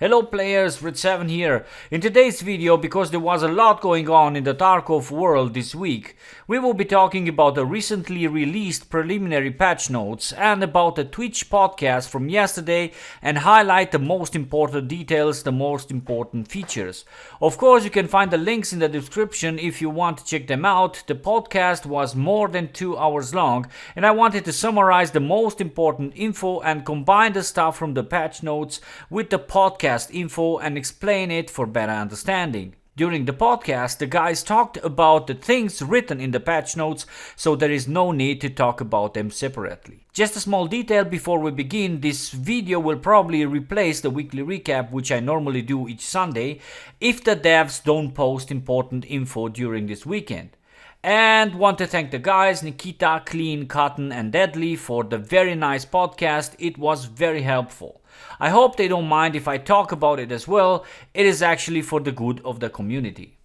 Hello players, Redseven here. In today's video, because there was a lot going on in the Tarkov world this week, we will be talking about the recently released preliminary patch notes and about the Twitch podcast from yesterday and highlight the most important details, the most important features. Of course, you can find the links in the description if you want to check them out. The podcast was more than 2 hours long and I wanted to summarize the most important info and combine the stuff from the patch notes with the podcast info and explain it for better understanding. During the podcast, the guys talked about the things written in the patch notes, so there is no need to talk about them separately. Just a small detail before we begin, this video will probably replace the weekly recap which I normally do each Sunday if the devs don't post important info during this weekend. And want to thank the guys Nikita, Clean, Cotton and Deadly for the very nice podcast. It was very helpful. I hope they don't mind if I talk about it as well. It is actually for the good of the community.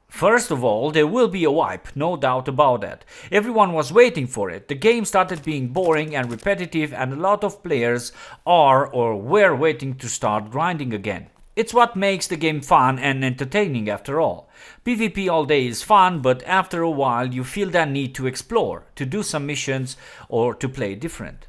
First of all, there will be a wipe, no doubt about that. Everyone was waiting for it. The game started being boring and repetitive and a lot of players are or were waiting to start grinding again. It's what makes the game fun and entertaining after all. PvP all day is fun, but after a while you feel that need to explore, to do some missions or to play different.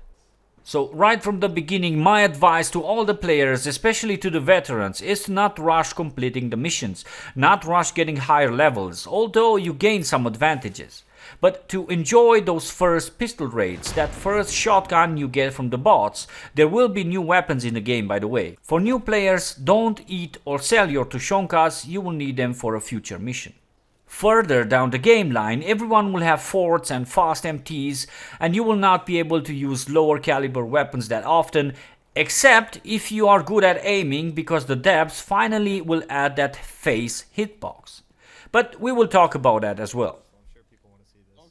So right from the beginning, my advice to all the players, especially to the veterans, is to not rush completing the missions, not rush getting higher levels, although you gain some advantages. But to enjoy those first pistol raids, that first shotgun you get from the bots. There will be new weapons in the game, by the way. For new players, don't eat or sell your tushonkas, you will need them for a future mission. Further down the game line, everyone will have forts and fast MTs, and you will not be able to use lower caliber weapons that often, except if you are good at aiming, because the devs finally will add that face hitbox. But we will talk about that as well.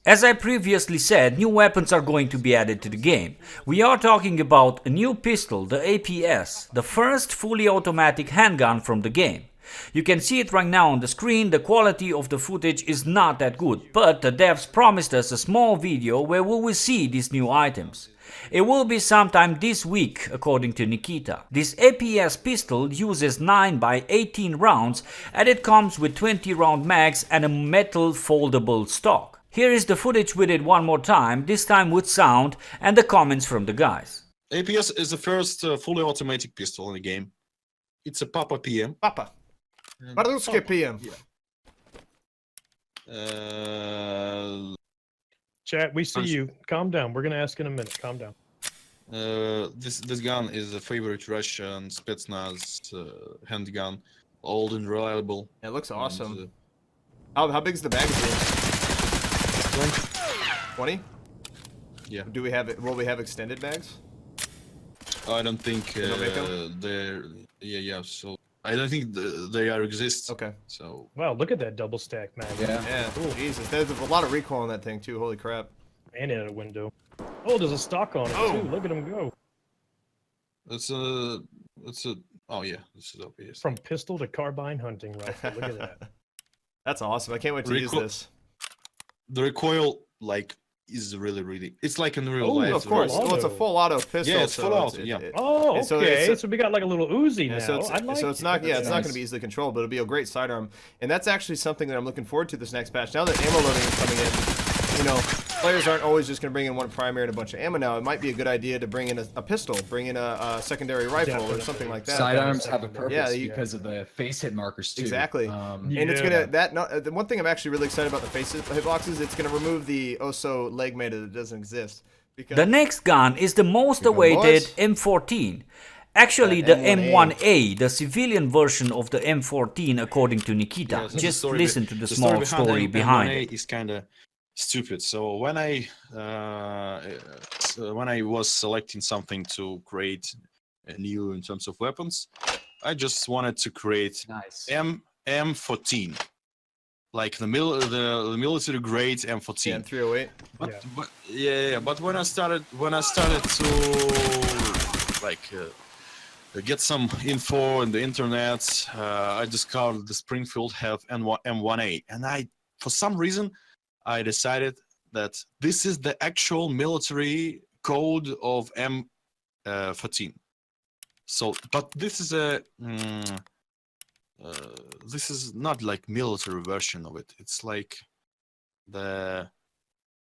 As I previously said, new weapons are going to be added to the game. We are talking about a new pistol, the APS, the first fully automatic handgun from the game. You can see it right now on the screen. The quality of the footage is not that good, but the devs promised us a small video where we will see these new items. It will be sometime this week, according to Nikita. This APS pistol uses 9x18 rounds and it comes with 20 round mags and a metal foldable stock. Here is the footage with it one more time, this time with sound and the comments from the guys. APS is the first fully automatic pistol in the game. It's a Papa PM. Papa. Baruski PM. Yeah. Chat, we see you. Calm down. We're gonna ask in a minute. Calm down. This gun is a favorite Russian Spetsnaz handgun, old and reliable. It looks awesome. How big is the magazine? 20? Yeah. Do we have it? Will we have extended bags? I don't think they're. Yeah. So I don't think they are exist. Okay. So. Wow, look at that double stack mag. Yeah. Cool. Jesus, there's a lot of recoil on that thing too. Holy crap. And in a window. Oh, there's a stock on it too. Look at him go. It's a. Oh yeah, this is obvious. From pistol to carbine hunting rifle. Look at that. That's awesome. I can't wait to use this. The recoil, is really. It's like in real life. Of course. Well, it's a full auto pistol. Yeah, it's full auto. Yeah. Oh, okay. So we got like a little Uzi now. So it's not. Yeah, it's not nice. going to be easily controlled, but it'll be a great sidearm. And that's actually something that I'm looking forward to this next patch. Now that ammo loading is coming in, players aren't always just going to bring in one primary and a bunch of ammo now. It might be a good idea to bring in a pistol, bring in a secondary rifle or something like that. Sidearms have a purpose because of the face hit markers too. Exactly. And it's gonna the one thing I'm actually really excited about the face hitboxes. It's gonna remove the OSO leg meta that doesn't exist. Because The next gun is the most awaited M14. Actually, the M1A, the civilian version of the M14, according to Nikita. Yeah, just listen to the small story behind it. Is kind of stupid. So when I was selecting something to create a new in terms of weapons, I just wanted to create M14, like the military grade M14. Yeah, 308. But when I started to get some info in the internet, I discovered the Springfield have M1A, and for some reason I decided that this is the actual military code of M14. So, but this is a this is not like military version of it. It's like the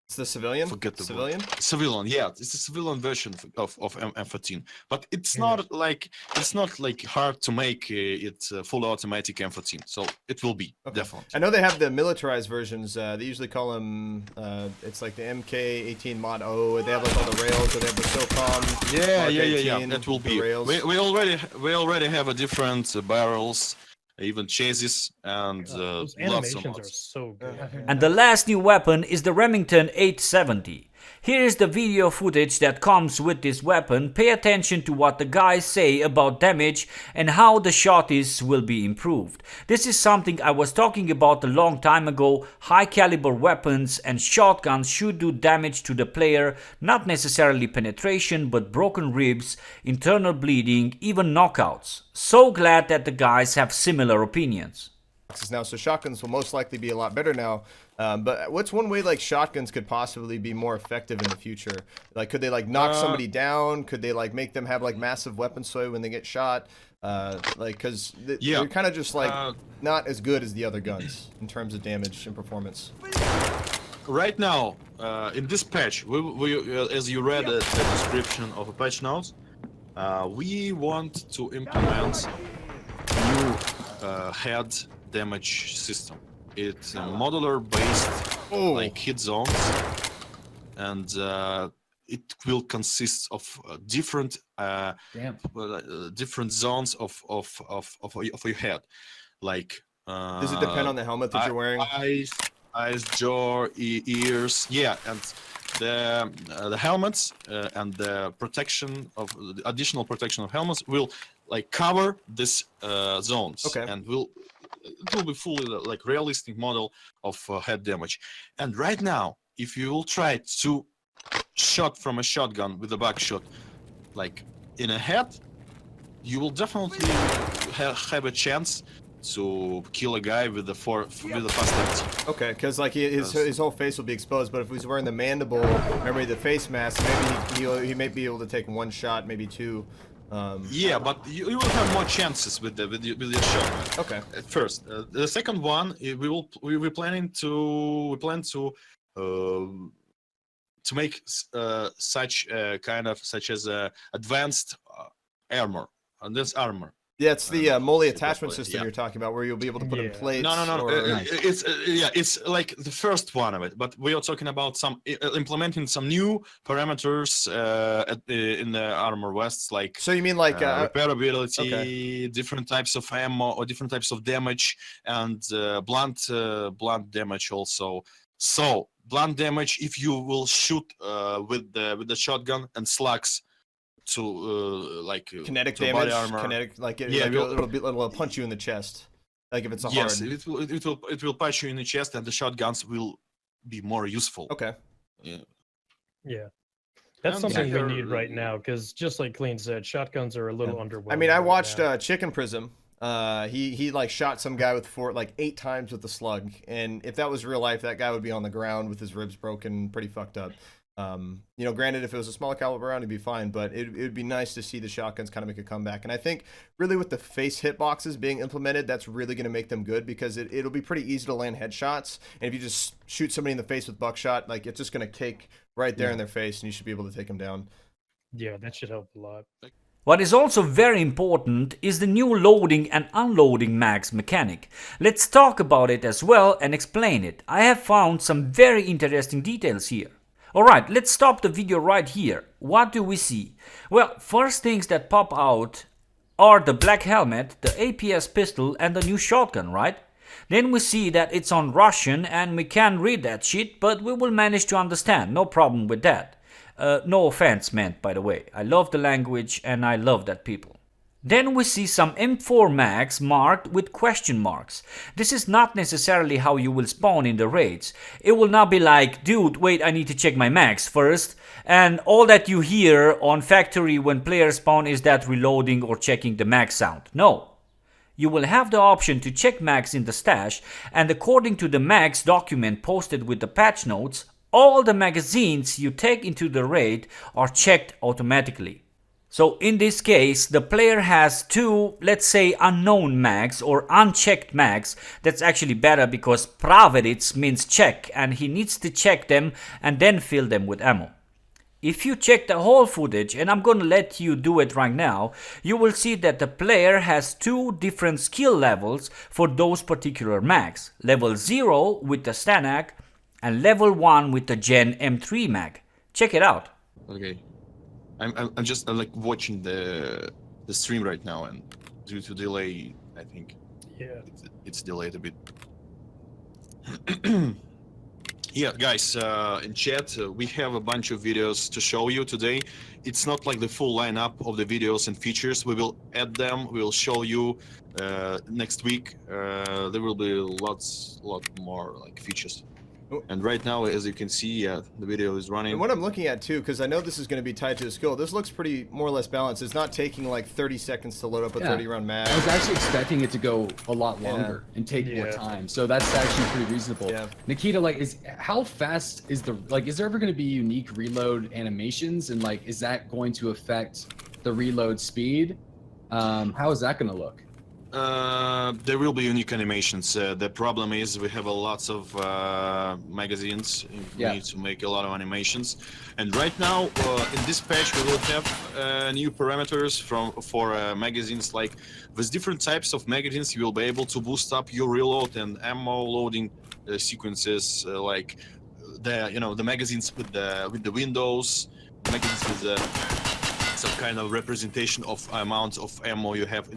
It's the civilian. forget the civilian. word. Civilian, yeah, it's a civilian version of M14. But it's not like hard to make it full automatic M14. So it will be definitely. I know they have the militarized versions. They usually call them. It's like the MK18 Mod O. They have like all the rails. Or they have the SOCOM. Yeah. That will be. We already have a different barrels, even chassis, and Those lots of animations are mods. so good. And the last new weapon is the Remington 870. Here is the video footage that comes with this weapon. Pay attention to what the guys say about damage and how the shotties will be improved. This is something I was talking about a long time ago. High caliber weapons and shotguns should do damage to the player, not necessarily penetration, but broken ribs, internal bleeding, even knockouts. So glad that the guys have similar opinions. Now, so shotguns will most likely be a lot better now. But what's one way like shotguns could possibly be more effective in the future? Like, could they like knock somebody down? Could they like make them have like massive weapon sway when they get shot? Like, cause they're kind of just like not as good as the other guns in terms of damage and performance. Right now, in this patch, we as you read the description of a patch notes, we want to implement new head damage system. It's a modular based like hit zones, and it will consist of different different zones of your head. Like does it depend on the helmet that you're wearing? Eyes, jaw, ears, yeah, and the helmets and the protection of the additional protection of helmets will like cover this zones, and it will be fully like realistic model of head damage. And right now, if you will try to shot from a shotgun with a buckshot, like in a head, you will definitely have a chance to kill a guy with the fast empty. Okay, because like his whole face will be exposed, but if he's wearing the mandible, remember the face mask, maybe he may be able to take one shot, maybe two. Yeah, but you will have more chances with your shotgun. Okay. At first, the second one we plan to make such as advanced armor, and this armor. Yeah, it's the Moly attachment system you're talking about, where you'll be able to put in plates. No. It's like the first one of it, but we are talking about some implementing some new parameters in the armor vests, like. So you mean like repairability, different types of ammo or different types of damage, and blunt damage also. So blunt damage, if you will shoot with the shotgun, and slugs to like kinetic to damage, body armor. kinetic like it'll punch you in the chest, like if it's a hard. Yes, it will punch you in the chest, and the shotguns will be more useful. Okay. Yeah. That's something we need right now, because just like Clean said, shotguns are a little underwhelming. I mean, I watched Chicken Prism. He like shot some guy with 8 times with the slug, and if that was real life, that guy would be on the ground with his ribs broken, pretty fucked up. You know, granted, if it was a smaller caliber round, it'd be fine, but it would be nice to see the shotguns kind of make a comeback. And I think really with the face hitboxes being implemented, that's really going to make them good, because it'll be pretty easy to land headshots. And if you just shoot somebody in the face with buckshot, like it's just going to cake right there in their face, and you should be able to take them down. Yeah, that should help a lot. What is also very important is the new loading and unloading mags mechanic. Let's talk about it as well and explain it. I have found some very interesting details here. Alright, let's stop the video right here. What do we see? Well, first things that pop out are the black helmet, the Aps Pistol, and the new shotgun, right? Then we see that it's on Russian and we can't read that shit, but we will manage to understand, no problem with that. No offense meant, by the way. I love the language and I love that people. Then we see some M4 mags marked with question marks. This is not necessarily how you will spawn in the raids. It will not be like, dude, wait, I need to check my mags first. And all that you hear on factory when players spawn is that reloading or checking the mag sound. No. You will have the option to check mags in the stash, and according to the mags document posted with the patch notes, all the magazines you take into the raid are checked automatically. So in this case, the player has two, let's say, unknown mags or unchecked mags. That's actually better because providits means check, and he needs to check them and then fill them with ammo. If you check the whole footage, and I'm gonna let you do it right now, you will see that the player has two different skill levels for those particular mags. Level 0 with the Stanag and level 1 with the Gen M3 mag. Check it out. Okay. I'm just like watching the stream right now, and due to delay, I think it's delayed a bit. Yeah, guys, in chat, we have a bunch of videos to show you today. It's not like the full lineup of the videos and features. We will add them. We will show you next week. There will be lot more like features. And right now, as you can see, the video is running. And what I'm looking at too, because I know this is going to be tied to the skill, this looks pretty more or less balanced. It's not taking like 30 seconds to load up a 30-round mag. I was actually expecting it to go a lot longer and take more time, so that's actually pretty reasonable. Nikita, like, how fast is is there ever going to be unique reload animations, and like, is that going to affect the reload speed? How is that going to look? There will be unique animations. The problem is we have lots of magazines. We need to make a lot of animations. And right now, in this patch, we will have new parameters for magazines. Like with different types of magazines, you will be able to boost up your reload and ammo loading sequences. Like the magazines with the windows, magazines with the some kind of representation of amount of ammo you have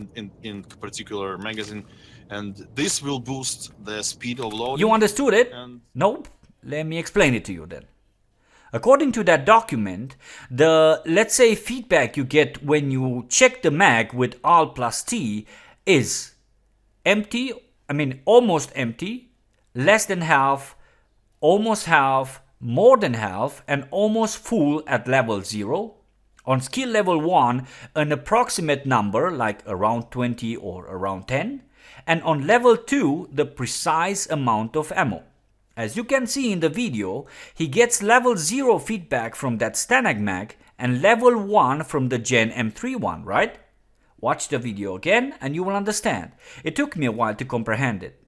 in particular magazine, and this will boost the speed of loading. You understood it? Nope. Let me explain it to you then. According to that document, the, let's say, feedback you get when you check the mag with Alt+T is empty, almost empty, less than half, almost half, more than half, and almost full at level 0. On skill level 1, an approximate number like around 20 or around 10, and on level 2, the precise amount of ammo. As you can see in the video, he gets level 0 feedback from that Stanag mag and level 1 from the Gen M3 one, right? Watch the video again and you will understand. It took me a while to comprehend it.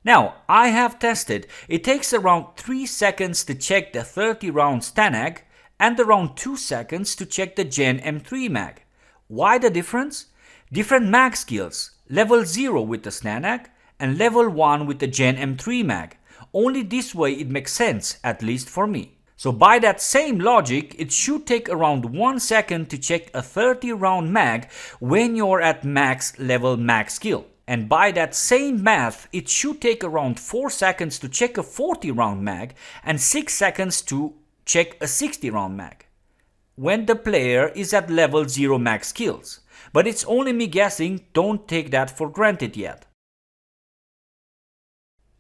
Now, I have tested. It takes around 3 seconds to check the 30-round Stanag and around 2 seconds to check the Gen M3 mag. Why the difference? Different mag skills, level 0 with the Stanag and level 1 with the Gen M3 mag. Only this way it makes sense, at least for me. So by that same logic, it should take around 1 second to check a 30-round mag when you're at max level mag skill. And by that same math, it should take around 4 seconds to check a 40-round mag and 6 seconds to check a 60-round mag when the player is at level 0 mag skills. But it's only me guessing, don't take that for granted yet.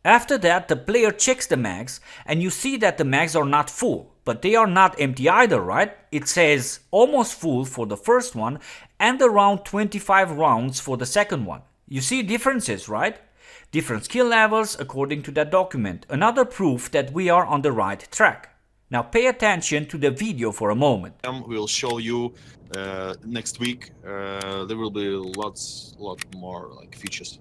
After that, the player checks the mags and you see that the mags are not full, but they are not empty either, right? It says almost full for the first one and around 25 rounds for the second one. You see differences, right? Different skill levels according to that document. Another proof that we are on the right track. Now pay attention to the video for a moment. We'll show you next week. There will be lot more like features.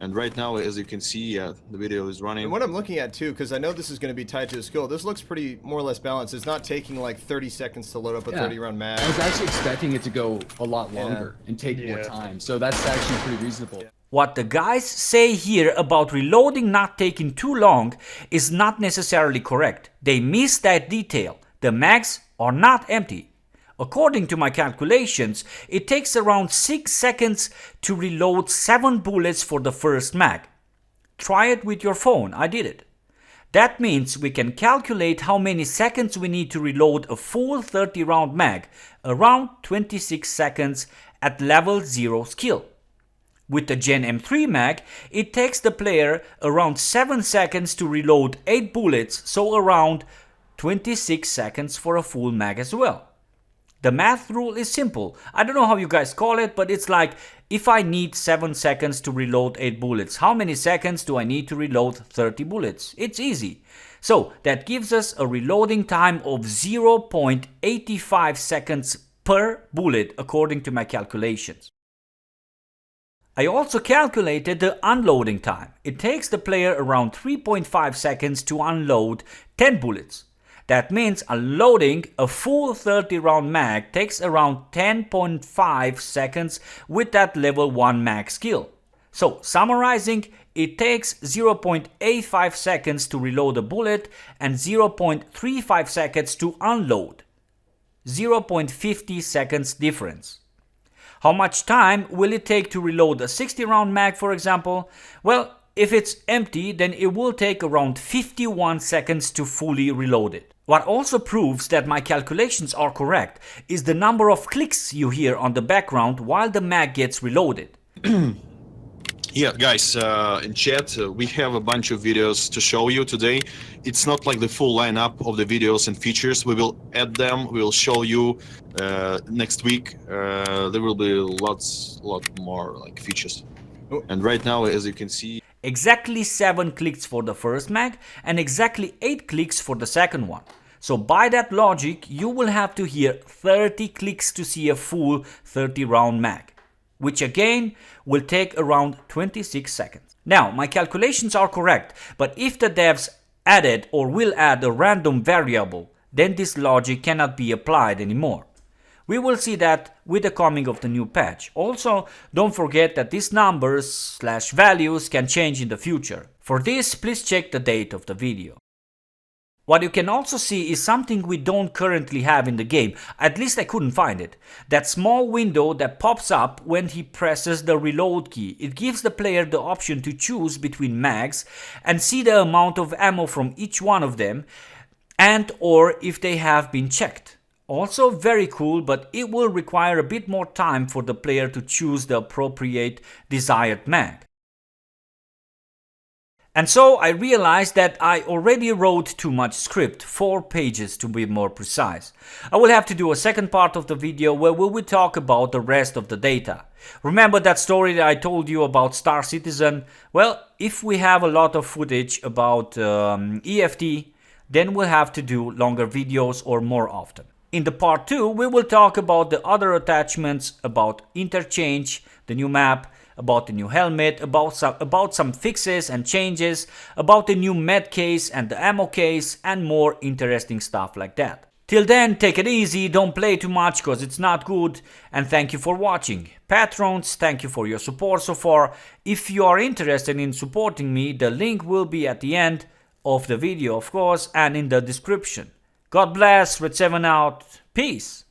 And right now, as you can see, the video is running. And what I'm looking at too, because I know this is going to be tied to the skill, this looks pretty more or less balanced. It's not taking like 30 seconds to load up a 30-round mag. I was actually expecting it to go a lot longer and take more time, so that's actually pretty reasonable. What the guys say here about reloading not taking too long is not necessarily correct. They miss that detail. The mags are not empty. According to my calculations, it takes around 6 seconds to reload 7 bullets for the first mag. Try it with your phone, I did it. That means we can calculate how many seconds we need to reload a full 30-round mag, around 26 seconds at level 0 skill. With the Gen M3 mag, it takes the player around 7 seconds to reload 8 bullets, so around 26 seconds for a full mag as well. The math rule is simple. I don't know how you guys call it, but it's like, if I need 7 seconds to reload 8 bullets, how many seconds do I need to reload 30 bullets? It's easy. So that gives us a reloading time of 0.85 seconds per bullet according to my calculations. I also calculated the unloading time. It takes the player around 3.5 seconds to unload 10 bullets. That means unloading a full 30 round mag takes around 10.5 seconds with that level 1 mag skill. So summarizing, it takes 0.85 seconds to reload a bullet and 0.35 seconds to unload. 0.50 seconds difference. How much time will it take to reload a 60 round mag, for example? Well, if it's empty, then it will take around 51 seconds to fully reload it. What also proves that my calculations are correct is the number of clicks you hear on the background while the mag gets reloaded. Yeah, guys, in chat, we have a bunch of videos to show you today. It's not like the full lineup of the videos and features. We will add them. We will show you next week. There will be lot more like features. Oh. And right now, as you can see, exactly 7 clicks for the first mag and exactly 8 clicks for the second one. So by that logic, you will have to hear 30 clicks to see a full 30 round mag, which again will take around 26 seconds. Now, my calculations are correct, but if the devs added or will add a random variable, then this logic cannot be applied anymore. We will see that with the coming of the new patch. Also, don't forget that these numbers / values can change in the future. For this, please check the date of the video. What you can also see is something we don't currently have in the game, at least I couldn't find it. That small window that pops up when he presses the reload key. It gives the player the option to choose between mags and see the amount of ammo from each one of them and or if they have been checked. Also very cool, but it will require a bit more time for the player to choose the appropriate desired mag. And so I realized that I already wrote too much script, 4 pages to be more precise. I will have to do a second part of the video where we will talk about the rest of the data. Remember that story that I told you about Star Citizen? Well, if we have a lot of footage about EFT, then we'll have to do longer videos or more often. In the part 2, we will talk about the other attachments, about interchange, the new map, about the new helmet, about some fixes and changes, about the new med case and the ammo case, and more interesting stuff like that. Till then, take it easy, don't play too much cause it's not good, and thank you for watching. Patrons, thank you for your support so far. If you are interested in supporting me, the link will be at the end of the video, of course, and in the description. God bless, Redseven out, peace!